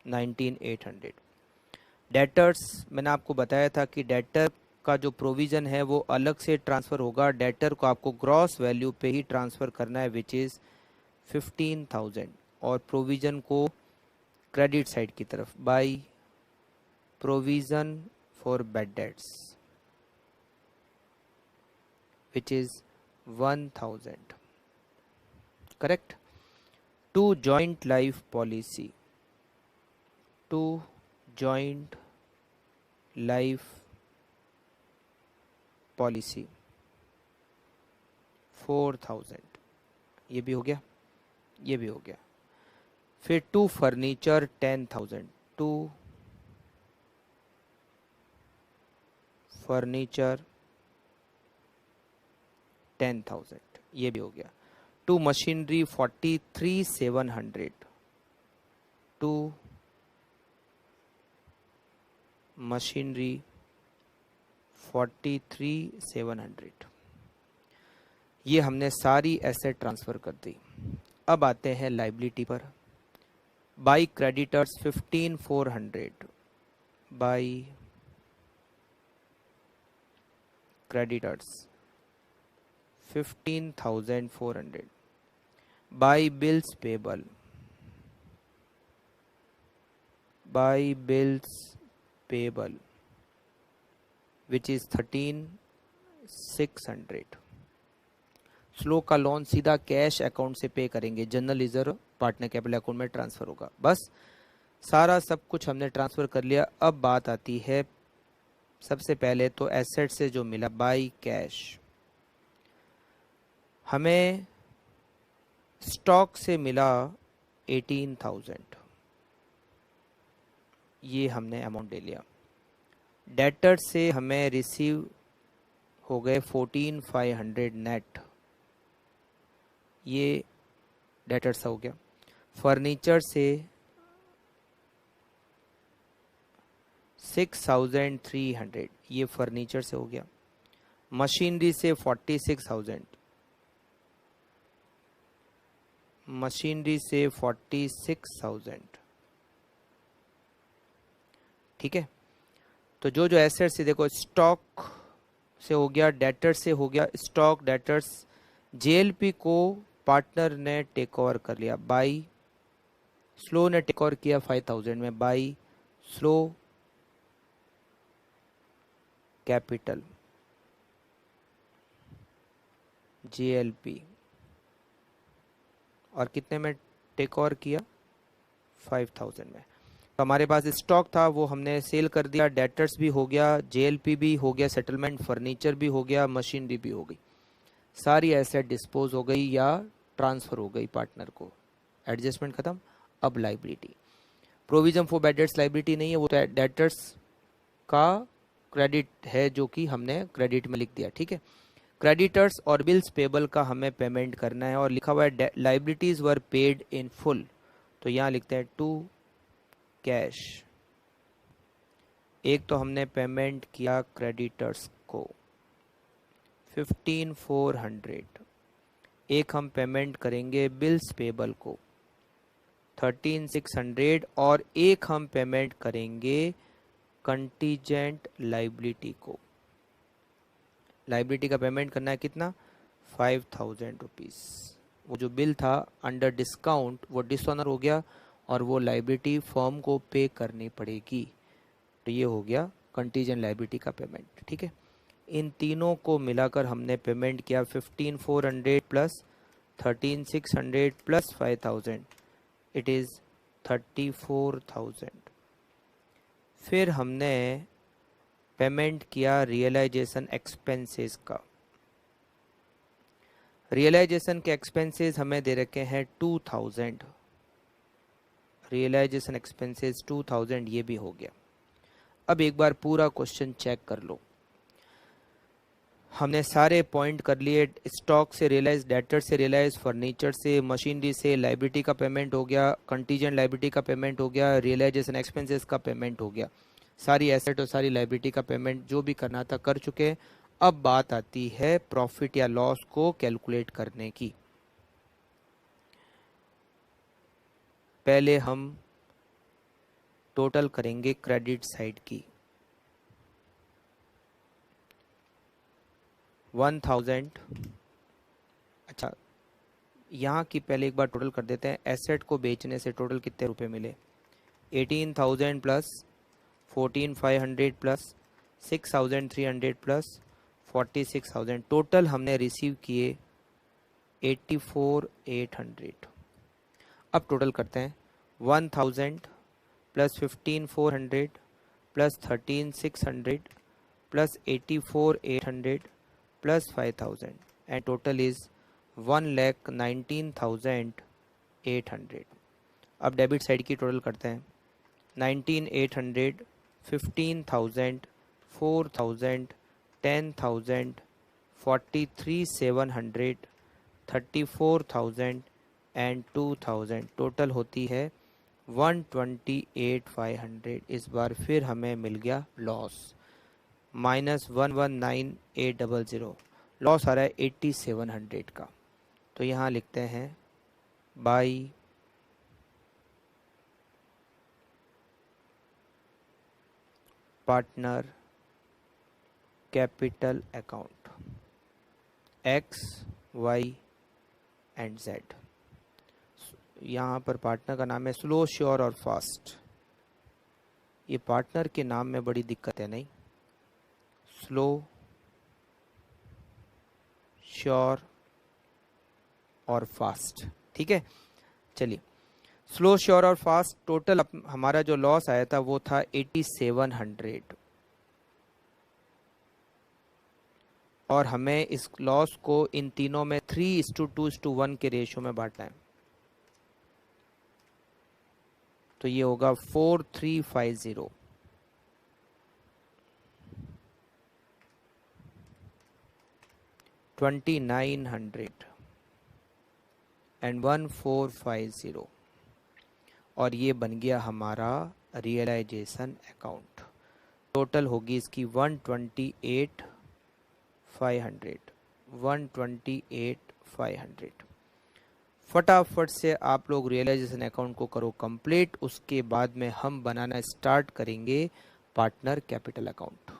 19,800। डेटर्स, मैंने आपको बताया था कि डेटर का जो प्रोविज़न है वो अलग से ट्रांसफ़र होगा। डेटर को आपको ग्रॉस वैल्यू पे ही ट्रांसफ़र करना है, विच इज़ 15,000, और प्रोविज़न को क्रेडिट साइड की तरफ, by provision for bad debts, which is 1,000, correct. To joint life policy, to joint life policy 4,000, ये भी हो गया, ये भी हो गया। फिर टू फर्नीचर 10,000, टू फर्नीचर 10,000, ये भी हो गया। टू मशीनरी 43,700, टू मशीनरी 43,700, ये हमने सारी एसेट ट्रांसफ़र कर दी। अब आते हैं लाइबिलिटी पर। By creditors 15,400, by creditors 15,400, by bills payable, by bills payable which is 13,600। Slow का लोन सीधा कैश अकाउंट से पे करेंगे, general reserve partner capital account में ट्रांसफर होगा। बस सारा सब कुछ हमने ट्रांसफर कर लिया। अब बात आती है सबसे पहले तो एसेट से जो मिला बाई कैश, हमें स्टॉक से मिला 18,000, ये हमने अमाउंट ले लिया। डेटर से हमें रिसीव हो गए 14,500 नेट, ये डेटर्स हो गया। फर्नीचर से 6,300, ये फर्नीचर से हो गया। मशीनरी से 46,000, मशीनरी से 46,000, ठीक है। तो जो जो एसेट से देखो, स्टॉक से हो गया, डेटर से हो गया, स्टॉक डेटर्स, जेएलपी को पार्टनर ने टेक ओवर कर लिया, बाई, स्लो ने टेक ओवर किया 5,000 में, बाई स्लो कैपिटल जेएलपी, और कितने में टेक ओवर किया, 5,000 में। तो हमारे पास स्टॉक था वो हमने सेल कर दिया, डेटर्स भी हो गया, जेएलपी भी हो गया, सेटलमेंट, फर्नीचर भी हो गया, मशीनरी भी हो गई, सारी एसेट डिस्पोज हो गई या ट्रांसफर हो गई पार्टनर को, एडजस्टमेंट खत्म। अब liability, provision for bad dates liability नहीं है, वो तो डेटर्स का क्रेडिट है जो कि हमने क्रेडिट में लिख दिया, ठीक है। क्रेडिटर्स और बिल्स पेबल का हमें पेमेंट करना है, और लिखा हुआ है liabilities were paid in full, तो यहाँ लिखते हैं टू कैश। एक तो हमने पेमेंट किया क्रेडिटर्स को 15,400, एक हम पेमेंट करेंगे बिल्स पेबल को 13,600, और एक हम पेमेंट करेंगे कंटीजेंट लाइबिलिटी को। लाइबिलिटी का पेमेंट करना है कितना, 5,000 रुपीज़। वो जो बिल था अंडर डिस्काउंट वो डिसऑनर हो गया, और वो लाइबिलिटी फर्म को पे करनी पड़ेगी, तो ये हो गया कंटीजेंट लाइबिलिटी का पेमेंट, ठीक है। इन तीनों को मिलाकर हमने पेमेंट किया 15,400 प्लस 13,600 प्लस 5,000, इट इज़ 34,000। फिर हमने पेमेंट किया रियलाइजेशन एक्सपेंसेस का। रियलाइजेशन के एक्सपेंसेस हमें दे रखे हैं 2,000, रियलाइजेशन एक्सपेंसेस 2,000, ये भी हो गया। अब एक बार पूरा क्वेश्चन चेक कर लो, हमने सारे पॉइंट कर लिए, स्टॉक से रियलाइज, डेटर से रियलाइज, फर्नीचर से, मशीनरी से, लाइबिलिटी का पेमेंट हो गया, कंटीजेंट लाइबिलिटी का पेमेंट हो गया, रियलाइजेशन एक्सपेंसेस का पेमेंट हो गया, सारी एसेट और सारी लाइबिलिटी का पेमेंट जो भी करना था कर चुके। अब बात आती है प्रॉफिट या लॉस को कैलकुलेट करने की। पहले हम टोटल करेंगे क्रेडिट साइड की, 1,000, अच्छा यहाँ की पहले एक बार टोटल कर देते हैं। एसेट को बेचने से टोटल कितने रुपए मिले, 18,000 प्लस 14,500 प्लस 6,300 प्लस 46,000, टोटल हमने रिसीव किए 84,800। अब टोटल करते हैं, 1,000 plus 15,400 plus 13,600 plus 84,800 plus 5,000, and total is 1,19,800। अब डेबिट साइड की टोटल करते हैं, 19,800, 15,000, 4,000, 10,000, 43,700, 34,000 एंड 2,000, टोटल होती है 128,500। इस बार फिर हमें मिल गया लॉस, -119,800, लॉस आ रहा है 8,700 का। तो यहाँ लिखते हैं by partner capital account X, Y and Z। यहाँ पर पार्टनर का नाम है स्लो, श्योर और फास्ट। ये पार्टनर के नाम में बड़ी दिक्कत है, नहीं, स्लो, श्योर और फास्ट, ठीक है। चलिए, स्लो, श्योर और फास्ट, टोटल हमारा जो लॉस आया था वो था 8,700, और हमें इस लॉस को इन तीनों में 3:2:1 के रेशियो में बांटना है, तो ये होगा 4,350, 2,900 एंड 1,450, और ये बन गया हमारा रियलाइजेशन अकाउंट। टोटल होगी इसकी 128,500। 500, 128 500। फटाफट से आप लोग रियलाइजेशन अकाउंट को करो कंप्लीट, उसके बाद में हम बनाना स्टार्ट करेंगे पार्टनर कैपिटल अकाउंट।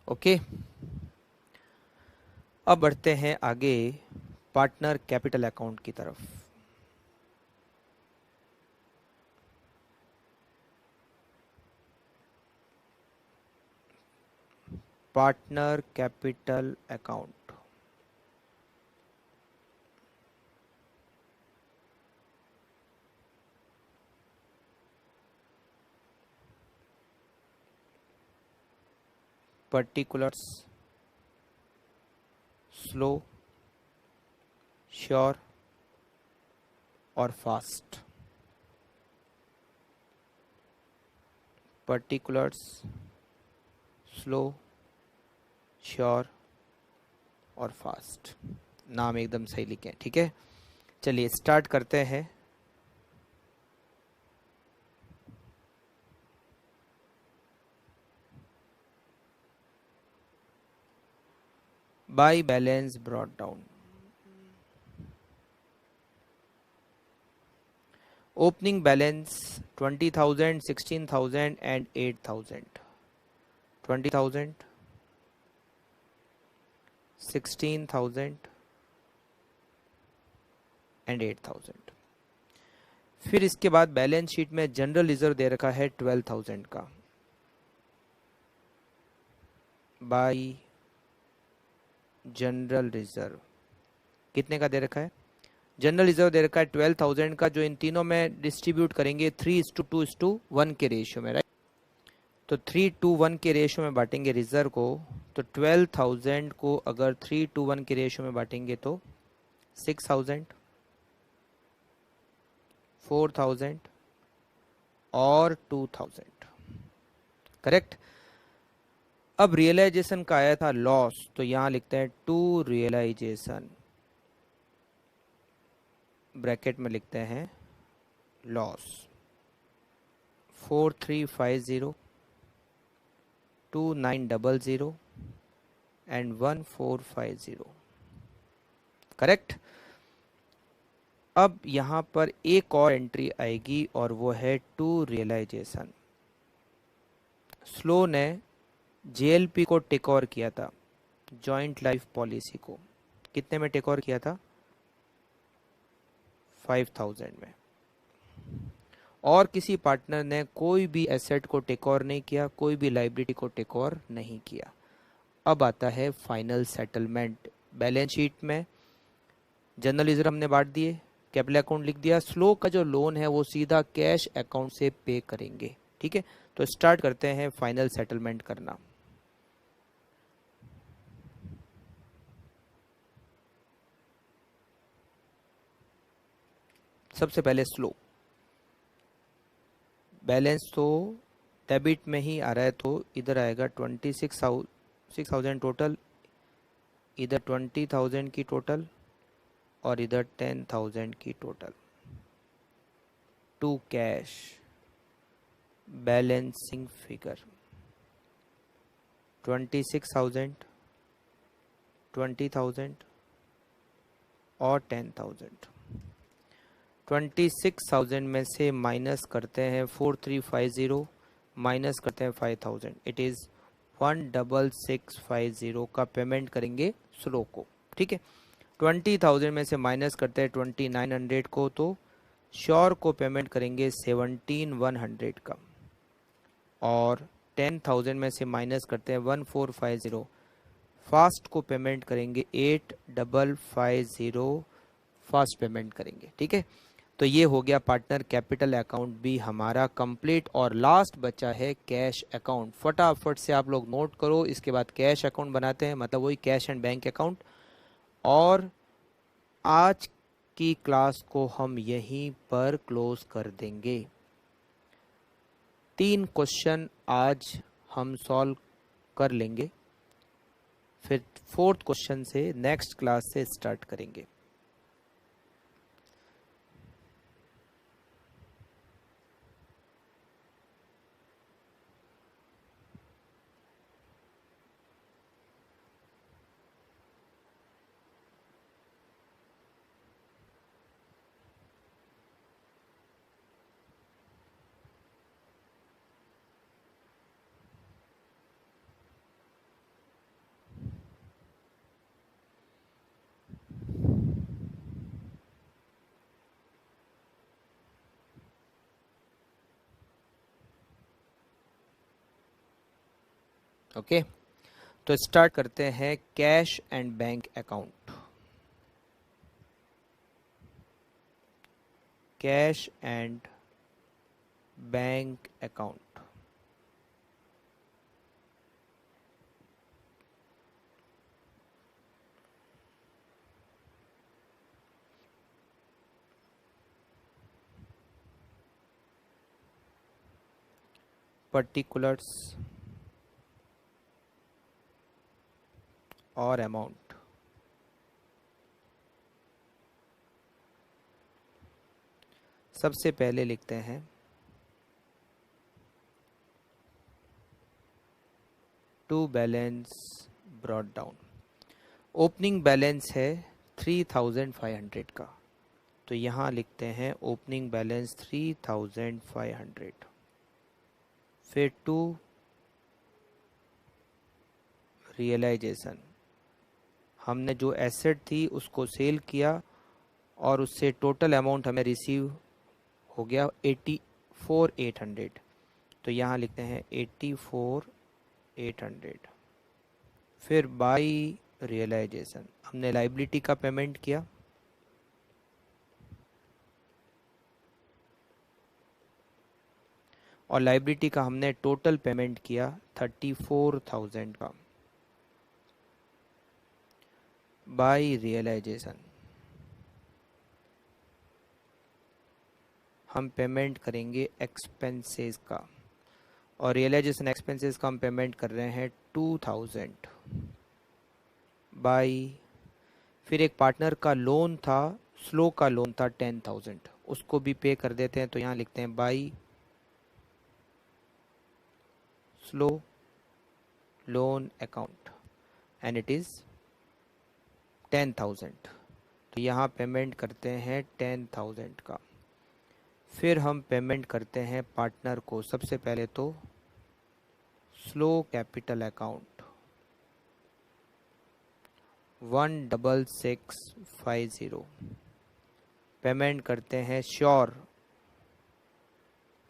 ओके, अब बढ़ते हैं आगे पार्टनर कैपिटल अकाउंट की तरफ। Partner capital account, particulars, slow, sure और फास्ट। पर्टिकुलर्स, स्लो, श्योर और फास्ट, नाम एकदम सही लिखें, ठीक है। चलिए स्टार्ट करते हैं। By balance brought down, opening balance 20,000, 16,000 and 8,000। 20,000, 16,000 and 8,000। फिर इसके बाद बैलेंस शीट में जनरल रिजर्व दे रखा है 12,000 का। बाय जनरल रिजर्व कितने का दे रखा है? जनरल रिजर्व दे रखा है 12,000 का, जो इन तीनों में डिस्ट्रीब्यूट करेंगे 3:2:1 के रेशियो में, राइट। तो 3:1 के रेशियो में बांटेंगे रिजर्व को। तो 12,000 को अगर 3:1 के रेशियो में बांटेंगे तो 6,000, 4,000 और 2,000, करेक्ट। अब रियलाइजेशन का आया था लॉस, तो यहां लिखते हैं टू रियलाइजेशन, ब्रैकेट में लिखते हैं लॉस 4,350, 2,900 एंड 1,450, करेक्ट। अब यहां पर एक और एंट्री आएगी और वो है टू रियलाइजेशन। स्लो ने जेएलपी को टेक ओवर किया था, जॉइंट लाइफ पॉलिसी को, कितने में टेक ओवर किया था? 5,000 में। और किसी पार्टनर ने कोई भी एसेट को टेक ओवर नहीं किया, कोई भी लाइबिलिटी को टेक ओवर नहीं किया। अब आता है फाइनल सेटलमेंट। बैलेंस शीट में जनरल रिजर्व हमने बांट दिए, कैपिटल अकाउंट लिख दिया, स्लो का जो लोन है वो सीधा कैश अकाउंट से पे करेंगे, ठीक है। तो स्टार्ट करते हैं फाइनल सेटलमेंट करना। सबसे पहले स्लो, बैलेंस तो डेबिट में ही आ रहा है, तो इधर आएगा 26,000 टोटल, इधर 20,000 की टोटल और इधर 10,000 की total. To cash balancing figure 26,000, 20,000 और 10,000। 26,000 में से माइनस करते हैं 4350, माइनस करते हैं 5,000, इट इज़ 16650 का पेमेंट करेंगे स्लो को, ठीक है। 20,000 में से माइनस करते हैं 2900 को, तो श्योर को पेमेंट करेंगे 17,100 का, और 10,000 में से माइनस करते हैं 1450, फास्ट को पेमेंट करेंगे 8550, फास्ट पेमेंट करेंगे, ठीक है। तो ये हो गया पार्टनर कैपिटल अकाउंट भी हमारा कंप्लीट, और लास्ट बचा है कैश अकाउंट। फटाफट से आप लोग नोट करो, इसके बाद कैश अकाउंट बनाते हैं, मतलब वही कैश एंड बैंक अकाउंट। और आज की क्लास को हम यहीं पर क्लोज कर देंगे। 3 क्वेश्चन आज हम सॉल्व कर लेंगे, फिर 4th क्वेश्चन से नेक्स्ट क्लास से स्टार्ट करेंगे। ओके, तो स्टार्ट करते हैं cash and bank account. Cash and bank account. Particulars और अमाउंट। सबसे पहले लिखते हैं to balance brought down. Opening balance है 3,500 का, तो यहाँ लिखते हैं ओपनिंग बैलेंस 3,500। फिर टू रियलाइजेशन, हमने जो एसेट थी उसको सेल किया और उससे टोटल अमाउंट हमें रिसीव हो गया 84,800, तो यहाँ लिखते हैं 84,800। फिर बाई रियलाइजेशन, हमने लाइबिलिटी का पेमेंट किया, और लाइबिलिटी का हमने टोटल पेमेंट किया 34,000 का। बाई रियलाइजेशन हम पेमेंट करेंगे एक्सपेंसेस का, और रियलाइजेशन एक्सपेंसेस का हम पेमेंट कर रहे हैं 2,000 बाई। फिर एक पार्टनर का लोन था, स्लो का लोन था 10,000, उसको भी पे कर देते हैं, तो यहाँ लिखते हैं by slow loan account and it is 10,000, तो यहाँ पेमेंट करते हैं 10,000 का। फिर हम पेमेंट करते हैं पार्टनर को, सबसे पहले तो स्लो कैपिटल अकाउंट 16650, पेमेंट करते हैं sure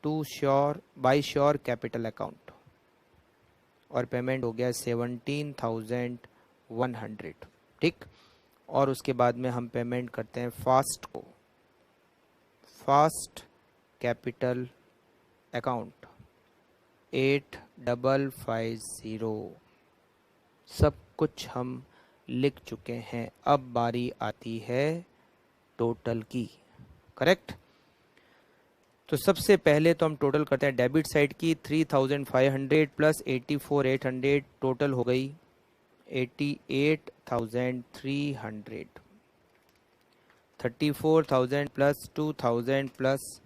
to sure by sure capital account, और पेमेंट हो गया 17,100, ठीक। और उसके बाद में हम पेमेंट करते हैं फास्ट को, फास्ट कैपिटल अकाउंट 8,550। सब कुछ हम लिख चुके हैं, अब बारी आती है टोटल की, करेक्ट। तो सबसे पहले तो हम टोटल करते हैं डेबिट साइड की, 3,500 प्लस 84,800, टोटल हो गई 88,300। 34,000 plus 2,000 plus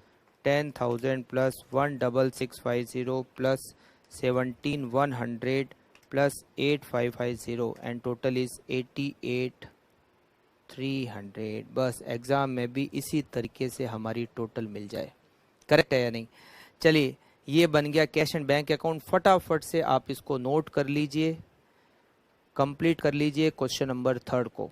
10,000 plus 16650 plus 17,100 plus 8,550 and total is 88,300। 300। बस एग्ज़ाम में भी इसी तरीके से हमारी टोटल मिल जाए। करेक्ट है या नहीं? चलिए, ये बन गया कैश एंड बैंक अकाउंट। फटाफट से आप इसको नोट कर लीजिए, कंप्लीट कर लीजिए क्वेश्चन नंबर 3 को।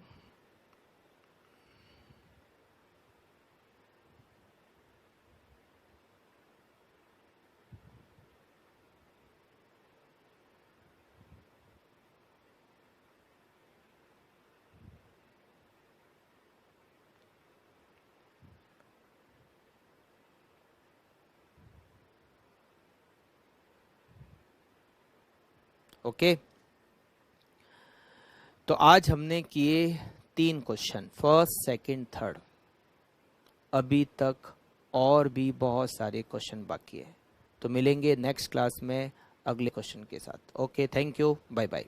ओके, तो आज हमने किए 3 क्वेश्चन, फर्स्ट, सेकंड, थर्ड। अभी तक और भी बहुत सारे क्वेश्चन बाकी है, तो मिलेंगे नेक्स्ट क्लास में अगले क्वेश्चन के साथ। Okay, thank you, bye bye.